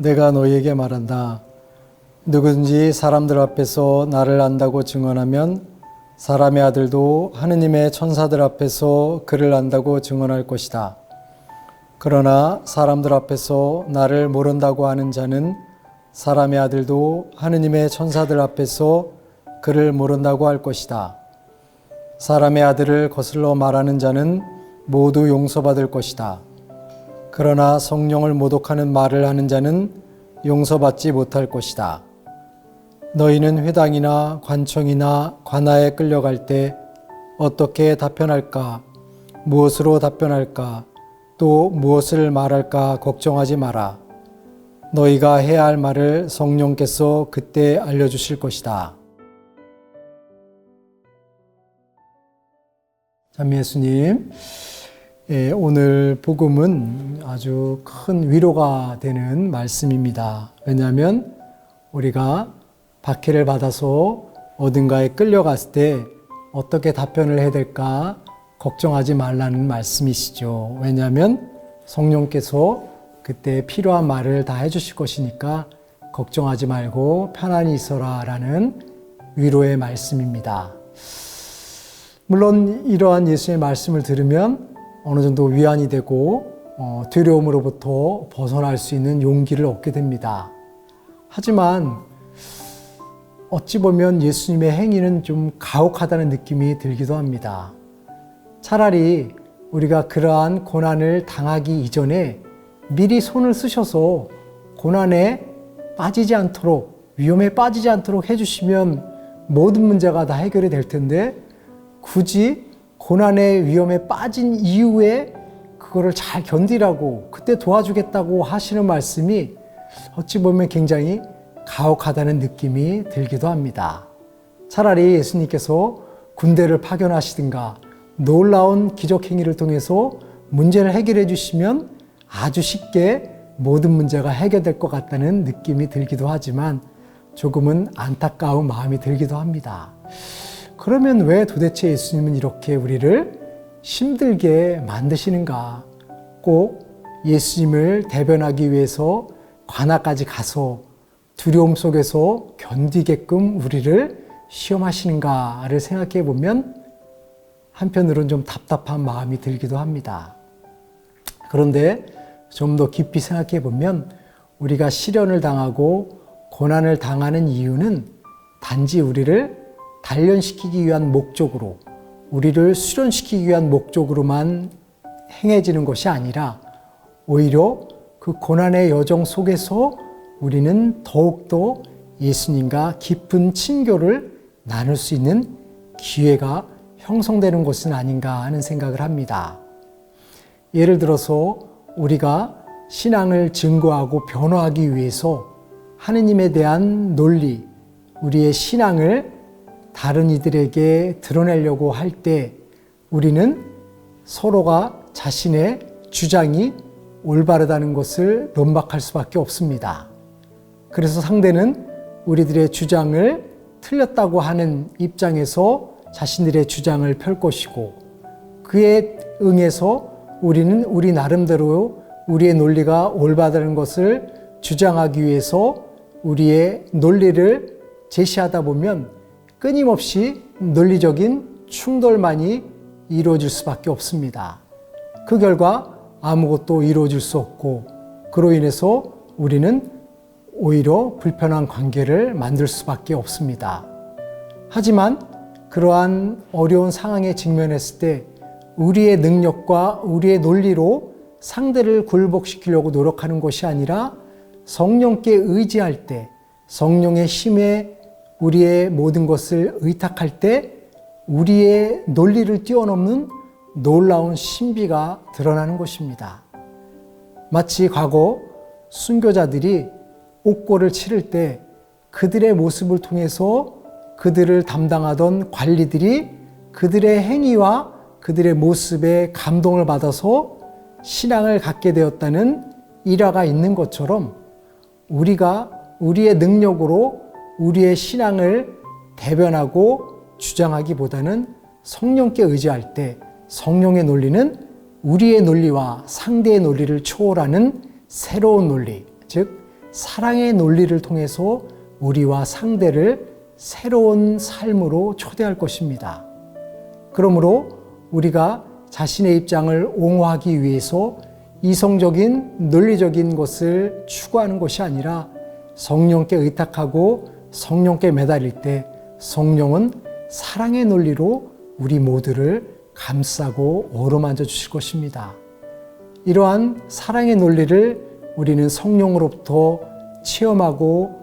내가 너희에게 말한다. 누구든지 사람들 앞에서 나를 안다고 증언하면 사람의 아들도 하느님의 천사들 앞에서 그를 안다고 증언할 것이다. 그러나 사람들 앞에서 나를 모른다고 하는 자는 사람의 아들도 하느님의 천사들 앞에서 그를 모른다고 할 것이다. 사람의 아들을 거슬러 말하는 자는 모두 용서받을 것이다. 그러나 성령을 모독하는 말을 하는 자는 용서받지 못할 것이다. 너희는 회당이나 관청이나 관아에 끌려갈 때 어떻게 답변할까? 무엇으로 답변할까? 또 무엇을 말할까 걱정하지 마라. 너희가 해야 할 말을 성령께서 그때 알려주실 것이다. 참 예수님, 오늘 복음은 아주 큰 위로가 되는 말씀입니다. 왜냐하면 우리가 박해를 받아서 어딘가에 끌려갔을 때 어떻게 답변을 해야 될까 걱정하지 말라는 말씀이시죠. 왜냐하면 성령께서 그때 필요한 말을 다 해주실 것이니까 걱정하지 말고 편안히 있어라 라는 위로의 말씀입니다. 물론 이러한 예수의 말씀을 들으면 어느 정도 위안이 되고 두려움으로부터 벗어날 수 있는 용기를 얻게 됩니다. 하지만 어찌 보면 예수님의 행위는 좀 가혹하다는 느낌이 들기도 합니다. 차라리 우리가 그러한 고난을 당하기 이전에 미리 손을 쓰셔서 고난에 빠지지 않도록, 위험에 빠지지 않도록 해주시면 모든 문제가 다 해결이 될 텐데 굳이 고난의 위험에 빠진 이후에 그거를 잘 견디라고 그때 도와주겠다고 하시는 말씀이 어찌 보면 굉장히 가혹하다는 느낌이 들기도 합니다. 차라리 예수님께서 군대를 파견하시든가 놀라운 기적 행위를 통해서 문제를 해결해 주시면 아주 쉽게 모든 문제가 해결될 것 같다는 느낌이 들기도 하지만 조금은 안타까운 마음이 들기도 합니다. 그러면 왜 도대체 예수님은 이렇게 우리를 힘들게 만드시는가? 꼭 예수님을 대변하기 위해서 관아까지 가서 두려움 속에서 견디게끔 우리를 시험하시는가를 생각해 보면 한편으로는 좀 답답한 마음이 들기도 합니다. 그런데 좀 더 깊이 생각해 보면 우리가 시련을 당하고 고난을 당하는 이유는 단지 우리를 단련시키기 위한 목적으로, 우리를 수련시키기 위한 목적으로만 행해지는 것이 아니라 오히려 그 고난의 여정 속에서 우리는 더욱더 예수님과 깊은 친교를 나눌 수 있는 기회가 형성되는 것은 아닌가 하는 생각을 합니다. 예를 들어서 우리가 신앙을 증거하고 변화하기 위해서 하느님에 대한 논리, 우리의 신앙을 다른 이들에게 드러내려고 할 때 우리는 서로가 자신의 주장이 올바르다는 것을 논박할 수밖에 없습니다. 그래서 상대는 우리들의 주장을 틀렸다고 하는 입장에서 자신들의 주장을 펼 것이고 그에 응해서 우리는 우리 나름대로 우리의 논리가 올바르다는 것을 주장하기 위해서 우리의 논리를 제시하다 보면 끊임없이 논리적인 충돌만이 이루어질 수밖에 없습니다. 그 결과 아무것도 이루어질 수 없고 그로 인해서 우리는 오히려 불편한 관계를 만들 수밖에 없습니다. 하지만 그러한 어려운 상황에 직면했을 때 우리의 능력과 우리의 논리로 상대를 굴복시키려고 노력하는 것이 아니라 성령께 의지할 때, 성령의 힘에 우리의 모든 것을 의탁할 때 우리의 논리를 뛰어넘는 놀라운 신비가 드러나는 것입니다. 마치 과거 순교자들이 옥고를 치를 때 그들의 모습을 통해서 그들을 담당하던 관리들이 그들의 행위와 그들의 모습에 감동을 받아서 신앙을 갖게 되었다는 일화가 있는 것처럼 우리가 우리의 능력으로 우리의 신앙을 대변하고 주장하기보다는 성령께 의지할 때 성령의 논리는 우리의 논리와 상대의 논리를 초월하는 새로운 논리, 즉 사랑의 논리를 통해서 우리와 상대를 새로운 삶으로 초대할 것입니다. 그러므로 우리가 자신의 입장을 옹호하기 위해서 이성적인 논리적인 것을 추구하는 것이 아니라 성령께 의탁하고 성령께 매달릴 때 성령은 사랑의 논리로 우리 모두를 감싸고 어루만져 주실 것입니다. 이러한 사랑의 논리를 우리는 성령으로부터 체험하고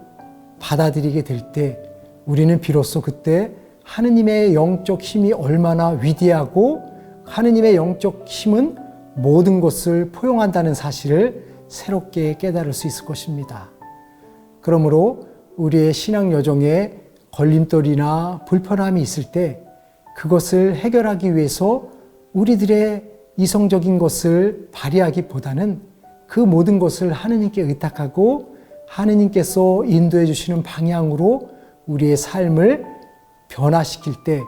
받아들이게 될 때 우리는 비로소 그때 하느님의 영적 힘이 얼마나 위대하고 하느님의 영적 힘은 모든 것을 포용한다는 사실을 새롭게 깨달을 수 있을 것입니다. 그러므로 우리의 신앙 여정에 걸림돌이나 불편함이 있을 때 그것을 해결하기 위해서 우리들의 이성적인 것을 발휘하기보다는 그 모든 것을 하느님께 의탁하고 하느님께서 인도해 주시는 방향으로 우리의 삶을 변화시킬 때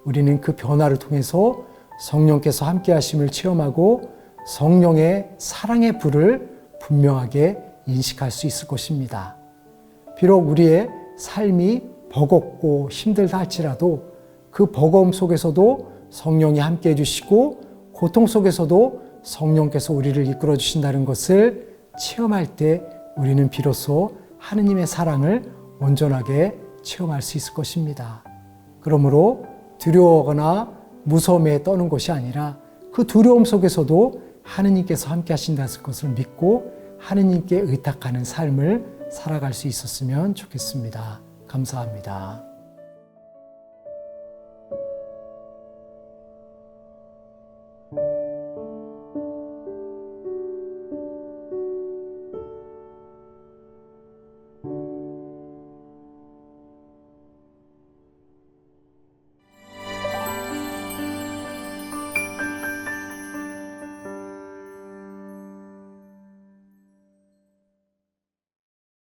우리는 그 변화를 통해서 성령께서 함께 하심을 체험하고 성령의 사랑의 불을 분명하게 인식할 수 있을 것입니다. 비록 우리의 삶이 버겁고 힘들다 할지라도 그 버거움 속에서도 성령이 함께 해주시고 고통 속에서도 성령께서 우리를 이끌어 주신다는 것을 체험할 때 우리는 비로소 하느님의 사랑을 온전하게 체험할 수 있을 것입니다. 그러므로 두려워하거나 무서움에 떠는 것이 아니라 그 두려움 속에서도 하느님께서 함께 하신다는 것을 믿고 하느님께 의탁하는 삶을 살아갈 수 있었으면 좋겠습니다. 감사합니다.